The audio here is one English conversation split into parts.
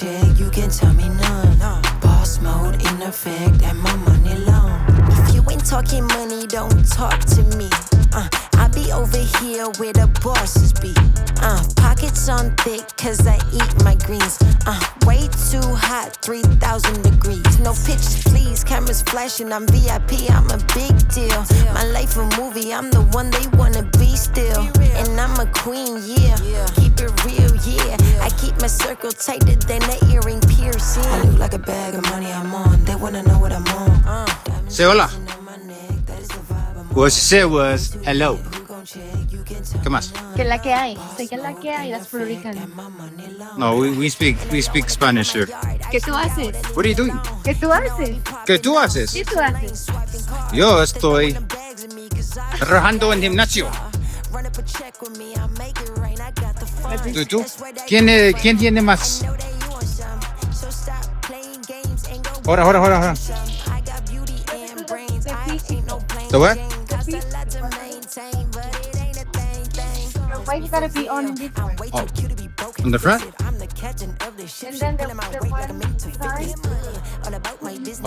check? You can tell me none. Boss mode in effect and my money long. If you ain't talking money, don't talk to me. I be over here where the bosses be. Pockets on thick cause I eat my greens. Way too hot, 3,000 degrees. No pictures please, cameras flashing, I'm VIP, I'm a big deal. My life a movie, I'm the one they wanna be still. And I'm a queen, yeah. Keep it real, yeah. I keep my circle tighter than the earring piercing. I look like a bag of money I'm on, they wanna know what I'm on. Say hola. What she said was hello. ¿Qué más? Que la que hay. Say que la que hay. That's Puerto Rican. No, we speak Spanish here. ¿Qué tú haces? What are you doing? ¿Qué tú haces? ¿Qué tú haces? ¿Qué tú haces? Yo estoy trabajando en gimnasio. ¿Tú? ¿Quién tiene más? Ahora. The what? Why you gotta be on in this one? Oh, on the front? And then the one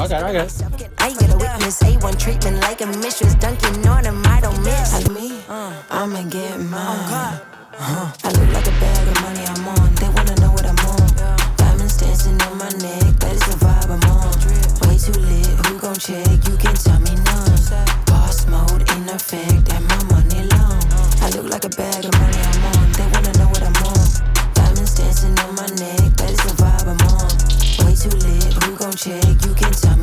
side. Okay. I get a witness, A1 treatment like a mistress. Dunking on him, I don't miss. Like me, I'ma get mine. I look like a bag of money I'm on. They wanna know what I'm on. Diamonds dancing on my neck, that is the vibe I'm on. Way too lit, who gon' check? You can tell me none. Boss mode in effect, and my money long. I look like a bag of money I'm on. They wanna know what I'm on. Diamonds dancing on my neck, that is the vibe I'm on. Way too lit, who gon' check? You can tell me